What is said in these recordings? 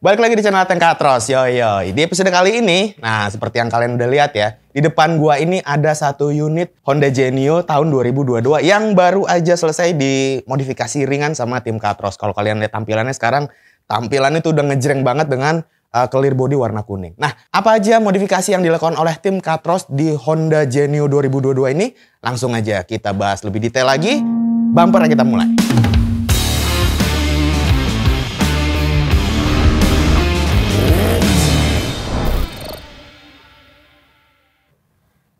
Balik lagi di channel Tengkatros, yo. Di episode kali ini, nah seperti yang kalian udah lihat ya, di depan gua ini ada satu unit Honda Genio tahun 2022 yang baru aja selesai dimodifikasi ringan sama tim Katros. Kalau kalian lihat tampilannya sekarang, tampilannya tuh udah ngejreng banget dengan clear body warna kuning. Nah, apa aja modifikasi yang dilakukan oleh tim Katros di Honda Genio 2022 ini? Langsung aja kita bahas lebih detail lagi. Bumper kita mulai.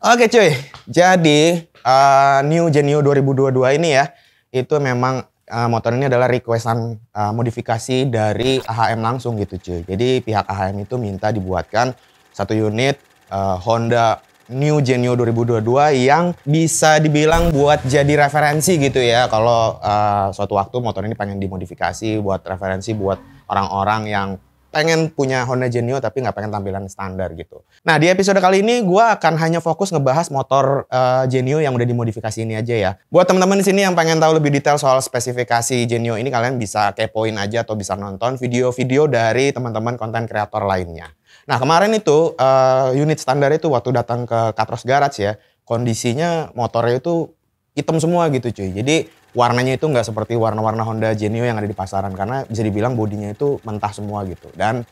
Oke cuy, jadi New Genio 2022 ini ya, itu memang motor ini adalah requestan modifikasi dari AHM langsung gitu cuy. Jadi pihak AHM itu minta dibuatkan satu unit Honda New Genio 2022 yang bisa dibilang buat jadi referensi gitu ya. Kalau suatu waktu motor ini pengen dimodifikasi buat referensi buat orang-orang yang pengen punya Honda Genio tapi nggak pengen tampilan standar gitu. Nah di episode kali ini gue akan hanya fokus ngebahas motor Genio yang udah dimodifikasi ini aja ya. Buat teman-teman di sini yang pengen tahu lebih detail soal spesifikasi Genio ini, kalian bisa kepoin aja atau bisa nonton video-video dari teman-teman konten kreator lainnya. Nah kemarin itu unit standar itu waktu datang ke Katros Garage ya, kondisinya motornya itu hitam semua gitu cuy. Jadi warnanya itu nggak seperti warna-warna Honda Genio yang ada di pasaran karena bisa dibilang bodinya itu mentah semua gitu. Dan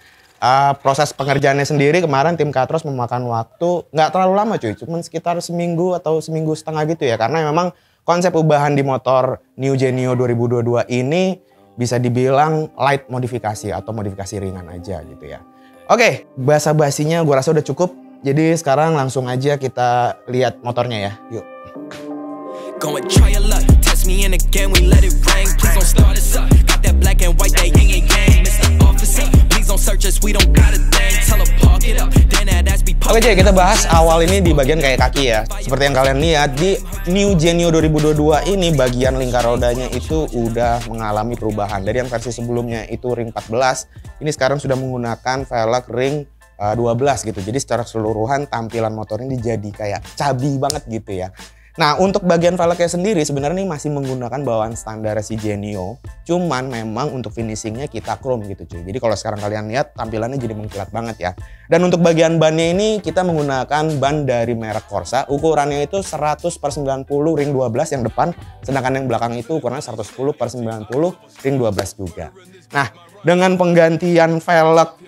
proses pengerjaannya sendiri kemarin tim Katros memakan waktu nggak terlalu lama cuy, cuman sekitar seminggu atau seminggu setengah gitu ya, karena memang konsep ubahan di motor New Genio 2022 ini bisa dibilang light modifikasi atau modifikasi ringan aja gitu ya. Oke, basa-basinya gue rasa udah cukup, jadi sekarang langsung aja kita lihat motornya ya, yuk. Go and try your luck. Test me in again, we let it rain. Please don't start us up. Got that black and white, that yang gang. Mr. Officer, please don't search us, we don't got a thing. Tell her park it up, then that's be parked. Oke cuy, kita bahas awal ini di bagian kayak kaki ya. Seperti yang kalian lihat di New Genio 2022 ini, bagian lingkar rodanya itu udah mengalami perubahan. Dari yang versi sebelumnya itu ring 14, ini sekarang sudah menggunakan velg ring 12 gitu. Jadi secara keseluruhan tampilan motor ini jadi kayak cabi banget gitu ya. Nah untuk bagian velgnya sendiri sebenarnya ini masih menggunakan bawaan standar si Genio. Cuman memang untuk finishingnya kita chrome gitu cuy. Jadi kalau sekarang kalian lihat tampilannya jadi mengkilat banget ya. Dan untuk bagian bannya ini kita menggunakan ban dari merek Corsa. Ukurannya itu 100/90 ring 12 yang depan. Sedangkan yang belakang itu ukurannya 110/90 ring 12 juga. Nah dengan penggantian velg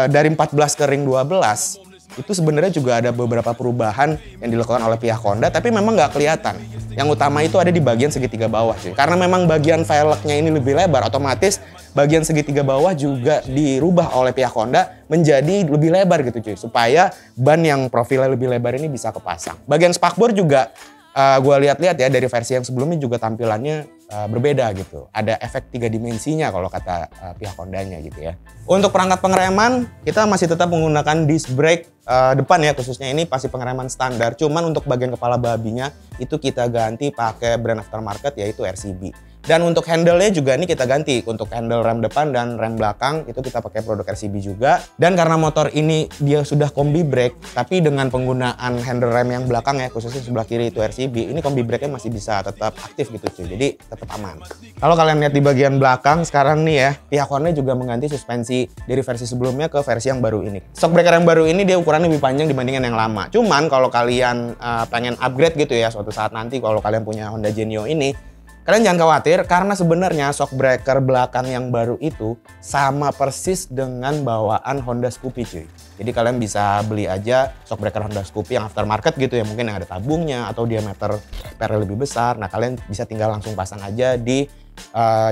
dari 14 ke ring 12 itu sebenarnya juga ada beberapa perubahan yang dilakukan oleh pihak Honda, tapi memang nggak kelihatan. Yang utama itu ada di bagian segitiga bawah cuy. Karena memang bagian velgnya ini lebih lebar, otomatis bagian segitiga bawah juga dirubah oleh pihak Honda menjadi lebih lebar gitu cuy, supaya ban yang profilnya lebih lebar ini bisa kepasang. Bagian spakbor juga gue lihat-lihat ya dari versi yang sebelumnya juga tampilannya berbeda gitu. Ada efek 3 dimensinya kalau kata pihak Hondanya gitu ya. Untuk perangkat pengereman kita masih tetap menggunakan disc brake depan ya, khususnya ini pasti pengereman standar. Cuman untuk bagian kepala babinya itu kita ganti pakai brand aftermarket yaitu RCB. Dan untuk handle-nya juga ini kita ganti. Untuk handle rem depan dan rem belakang itu kita pakai produk RCB juga. Dan karena motor ini dia sudah kombi brake, tapi dengan penggunaan handle rem yang belakang ya, khususnya sebelah kiri itu RCB, ini kombi brake-nya masih bisa tetap aktif gitu cuy. Jadi tetap aman. Kalau kalian lihat di bagian belakang sekarang nih ya, pihak Honda juga mengganti suspensi dari versi sebelumnya ke versi yang baru ini. Shock breaker yang baru ini dia ukurannya lebih panjang dibandingkan yang lama. Cuman kalau kalian pengen upgrade gitu ya suatu saat nanti kalau kalian punya Honda Genio ini, kalian jangan khawatir karena sebenarnya shock breaker belakang yang baru itu sama persis dengan bawaan Honda Scoopy cuy. Jadi kalian bisa beli aja shock breaker Honda Scoopy yang aftermarket gitu ya, mungkin yang ada tabungnya atau diameter spare lebih besar. Nah kalian bisa tinggal langsung pasang aja di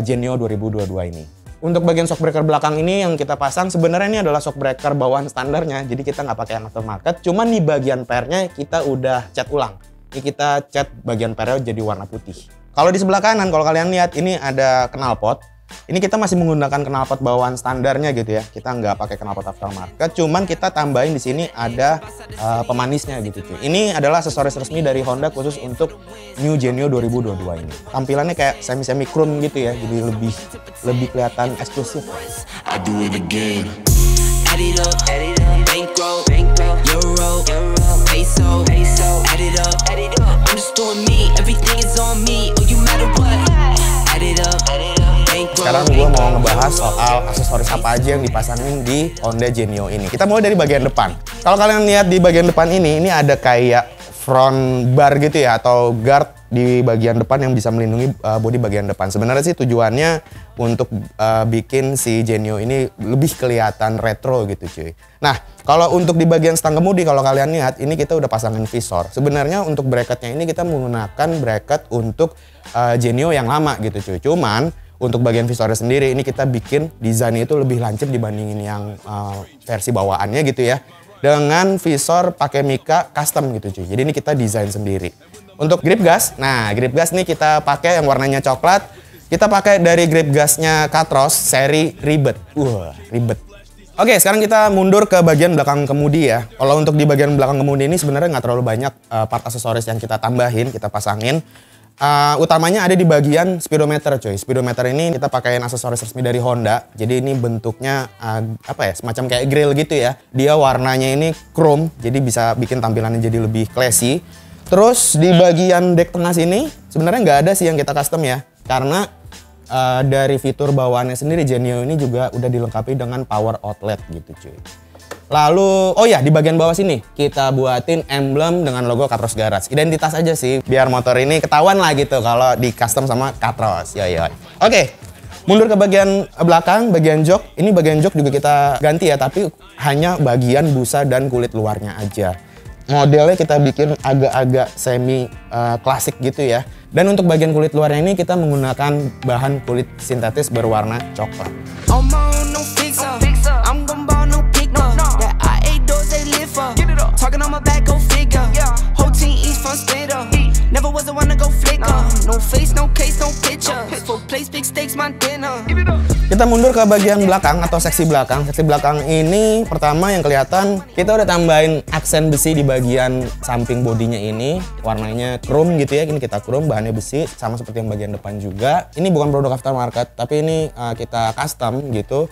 Genio 2022 ini. Untuk bagian shock breaker belakang ini yang kita pasang sebenarnya ini adalah shock breaker bawaan standarnya. Jadi kita nggak pakai yang aftermarket, cuman di bagian pernya kita udah cat ulang. Ini kita cat bagian pernya jadi warna putih. Kalau di sebelah kanan, kalau kalian lihat ini ada knalpot. Ini kita masih menggunakan knalpot bawaan standarnya gitu ya. Kita nggak pakai knalpot aftermarket, cuman kita tambahin di sini ada pemanisnya gitu cuy. Ini adalah aksesoris resmi dari Honda khusus untuk New Genio 2022 ini. Tampilannya kayak semi chrome gitu ya, jadi lebih kelihatan eksklusif. I do it again. Add it up, bankroll, euro, peso, add it up, I'm just doing me, everything is on me, oh you matter what, add it up, bankroll. sekarang gue mau ngebahas soal aksesoris apa aja yang dipasangin di Honda Genio ini. Kita mulai dari bagian depan. Kalau kalian lihat di bagian depan ini ada kayak front bar gitu ya, atau guard di bagian depan yang bisa melindungi bodi bagian depan. Sebenarnya sih tujuannya untuk bikin si Genio ini lebih kelihatan retro gitu cuy. Nah, kalau untuk di bagian stang kemudi, kalau kalian lihat ini kita udah pasangin visor. Sebenarnya untuk bracketnya ini kita menggunakan bracket untuk Genio yang lama gitu cuy. Cuman untuk bagian visornya sendiri ini kita bikin desainnya itu lebih lancip dibandingin yang versi bawaannya gitu ya. Dengan visor pakai Mica custom gitu cuy. Jadi ini kita desain sendiri. Untuk grip gas, nah grip gas nih kita pakai yang warnanya coklat. Kita pakai dari grip gasnya Katros seri ribet. Ribet. Oke, sekarang kita mundur ke bagian belakang kemudi ya. Kalau untuk di bagian belakang kemudi ini sebenarnya nggak terlalu banyak part aksesoris yang kita tambahin, kita pasangin. Utamanya ada di bagian speedometer cuy. Speedometer ini kita pakaiin aksesoris resmi dari Honda. Jadi ini bentuknya apa ya, semacam kayak grill gitu ya. Dia warnanya ini chrome, jadi bisa bikin tampilannya jadi lebih classy. Terus di bagian deck tengah sini sebenarnya nggak ada sih yang kita custom ya. Karena dari fitur bawaannya sendiri Genio ini juga udah dilengkapi dengan power outlet gitu cuy. Lalu, oh ya, di bagian bawah sini kita buatin emblem dengan logo Katros Garage. Identitas aja sih, biar motor ini ketahuan lah gitu kalau di custom sama Katros. Yoi. Oke, mundur ke bagian belakang, bagian jok. Ini bagian jok juga kita ganti ya, tapi hanya bagian busa dan kulit luarnya aja. Modelnya kita bikin agak-agak semi klasik gitu ya. Dan untuk bagian kulit luarnya ini kita menggunakan bahan kulit sintetis berwarna coklat. Talking on my back, go figure. Whole team eats fun splitter. Never was the one to go flicker. No face, no case, no picture. Full place, big stakes, my dinner. Kita mundur ke bagian belakang atau seksi belakang. Seksi belakang ini pertama yang kelihatan kita udah tambahin aksen besi di bagian samping bodinya ini. Warnanya chrome gitu ya. Ini kita chrome, bahannya besi sama seperti yang bagian depan juga. Ini bukan produk aftermarket, tapi ini kita custom gitu.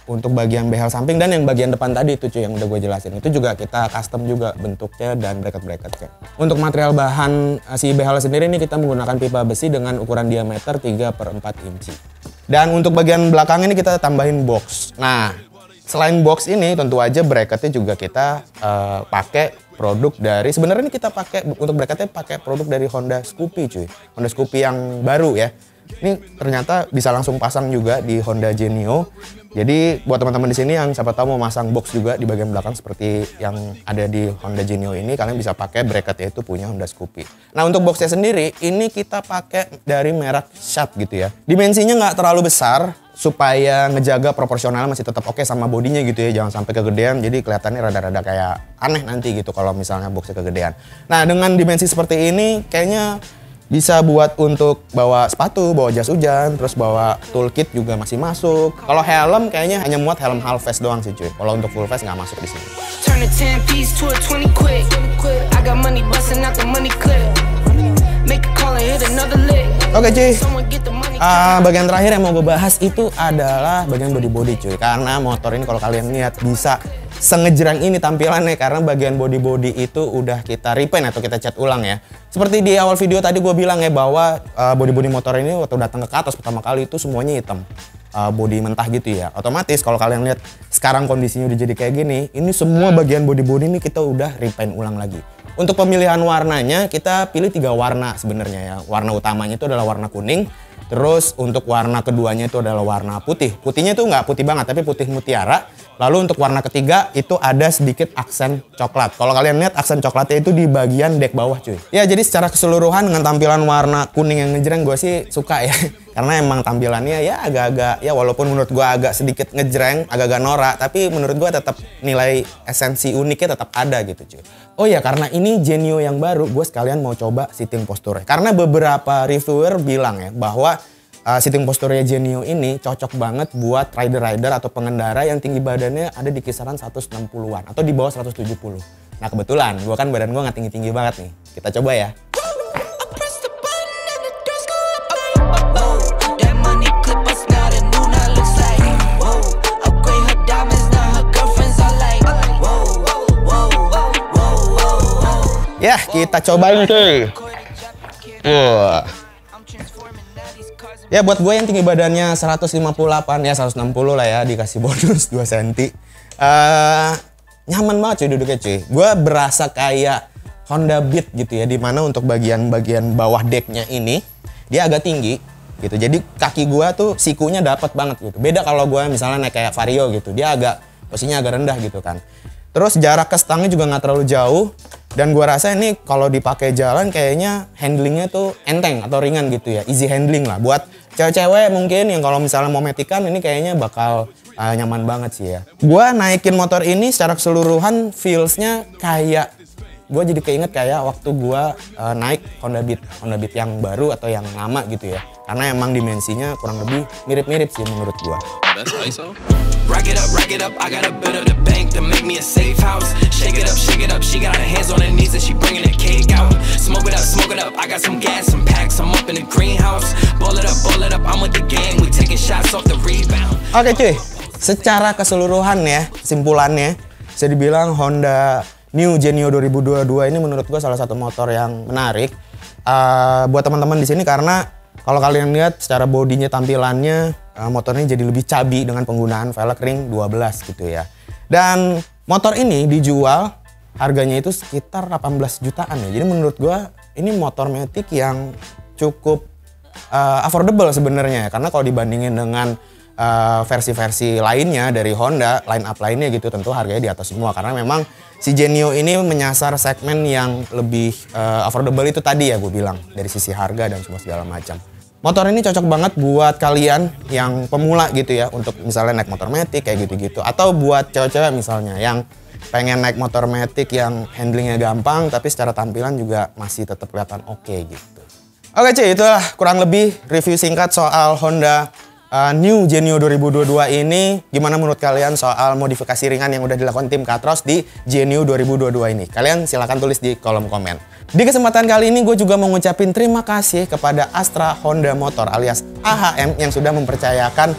Untuk bagian behel samping dan yang bagian depan tadi itu cuy yang udah gue jelasin, itu juga kita custom juga bentuknya dan bracket-bracketnya. Untuk material bahan si behel sendiri ini kita menggunakan pipa besi dengan ukuran diameter 3/4 inci. Dan untuk bagian belakang ini kita tambahin box. Nah, selain box ini tentu aja bracketnya juga kita pakai produk dari, sebenarnya ini kita pakai untuk bracketnya pakai produk dari Honda Scoopy cuy. Honda Scoopy yang baru ya. Ini ternyata bisa langsung pasang juga di Honda Genio. Jadi buat teman-teman di sini yang siapa tahu mau masang box juga di bagian belakang seperti yang ada di Honda Genio ini, kalian bisa pakai bracket yaitu punya Honda Scoopy. Nah untuk boxnya sendiri ini kita pakai dari merek Sharp gitu ya. Dimensinya nggak terlalu besar supaya ngejaga proporsionalnya masih tetap oke sama bodinya gitu ya. Jangan sampai kegedean jadi kelihatannya rada-rada kayak aneh nanti gitu kalau misalnya boxnya kegedean. Nah dengan dimensi seperti ini kayaknya bisa buat untuk bawa sepatu, bawa jas hujan, terus bawa toolkit juga masih masuk. Kalau helm kayaknya hanya muat helm half face doang sih cuy. Kalau untuk full face nggak masuk di sini. Oke cuy, bagian terakhir yang mau gue bahas itu adalah bagian body cuy. Karena motor ini kalau kalian lihat bisa sengejreng ini tampilannya karena bagian body itu udah kita repaint atau kita cat ulang ya. Seperti di awal video tadi gue bilang ya bahwa body motor ini waktu datang ke atas pertama kali itu semuanya hitam. Body mentah gitu ya. Otomatis kalau kalian lihat sekarang kondisinya udah jadi kayak gini, ini semua bagian body ini kita udah repaint ulang lagi. Untuk pemilihan warnanya kita pilih 3 warna sebenarnya ya. Warna utamanya itu adalah warna kuning. Terus untuk warna keduanya itu adalah warna putih. Putihnya itu nggak putih banget tapi putih mutiara. Lalu untuk warna ketiga itu ada sedikit aksen coklat. Kalau kalian lihat aksen coklatnya itu di bagian deck bawah cuy. Ya jadi secara keseluruhan dengan tampilan warna kuning yang ngejreng gue sih suka ya. Karena emang tampilannya ya agak-agak ya walaupun menurut gue agak sedikit ngejreng, agak-agak norak. Tapi menurut gue tetap nilai esensi uniknya tetap ada gitu cuy. Oh ya karena ini Genio yang baru gue sekalian mau coba sitting posture. Karena beberapa reviewer bilang ya bahwa sitting posturnya Genio ini cocok banget buat rider-rider atau pengendara yang tinggi badannya ada di kisaran 160-an atau di bawah 170. Nah kebetulan gue kan badan gue nggak tinggi-tinggi banget nih. Kita coba ya. Ya kita cobain cuy. Ya buat gue yang tinggi badannya 158 ya 160 lah ya, dikasih bonus 2 cm. Nyaman banget cuy duduknya cuy. Gue berasa kayak Honda Beat gitu ya, dimana untuk bagian bawah decknya ini dia agak tinggi gitu. Jadi kaki gue tuh sikunya dapat banget gitu. Beda kalau gue misalnya naik kayak Vario gitu, dia agak posisinya agak rendah gitu kan. Terus jarak ke stangnya juga nggak terlalu jauh. Dan gue rasa ini kalau dipakai jalan kayaknya handlingnya tuh enteng atau ringan gitu ya. Easy handling lah. Buat cewek-cewek mungkin yang kalau misalnya mau metikan ini kayaknya bakal nyaman banget sih ya. Gue naikin motor ini secara keseluruhan feelsnya kayak, gue jadi keinget kayak waktu gue naik Honda Beat yang baru atau yang lama gitu ya. Karena emang dimensinya kurang lebih mirip-mirip sih menurut gue. Rack it up, I got a bit of the bank to make me a safe house. Shake it up, she got her hands on her knees and she bringing the cake out. Smoke it up, I got some gas, some packs, I'm up in the greenhouse. Ball it up, I'm with the gang, we taking shots off the rebound. Oke cuy, secara keseluruhan ya, kesimpulannya bisa dibilang Honda New Genio 2022 ini menurut gue salah satu motor yang menarik buat teman-teman di sini, karena kalau kalian lihat secara bodinya, tampilannya, motornya jadi lebih cabi dengan penggunaan velg ring 12 gitu ya. Dan motor ini dijual harganya itu sekitar 18 jutaan ya. Jadi menurut gua ini motor matic yang cukup affordable sebenarnya, karena kalau dibandingin dengan versi-versi lainnya dari Honda, line up lainnya gitu, tentu harganya di atas semua, karena memang si Genio ini menyasar segmen yang lebih affordable itu tadi ya gue bilang, dari sisi harga dan semua segala macam. Motor ini cocok banget buat kalian yang pemula gitu ya, untuk misalnya naik motor matic kayak gitu-gitu, atau buat cewek-cewek misalnya yang pengen naik motor matic yang handlingnya gampang tapi secara tampilan juga masih tetap kelihatan oke gitu. Oke cuy, itulah kurang lebih review singkat soal Honda New Genio 2022 ini. Gimana menurut kalian soal modifikasi ringan yang udah dilakukan tim Katros di Genio 2022 ini? Kalian silahkan tulis di kolom komen. Di kesempatan kali ini gue juga mau ngucapin terima kasih kepada Astra Honda Motor alias AHM yang sudah mempercayakan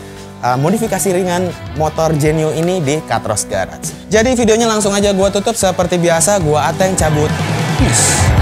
modifikasi ringan motor Genio ini di Katros Garage. Jadi videonya langsung aja gue tutup seperti biasa. Gue Ateng cabut. Peace.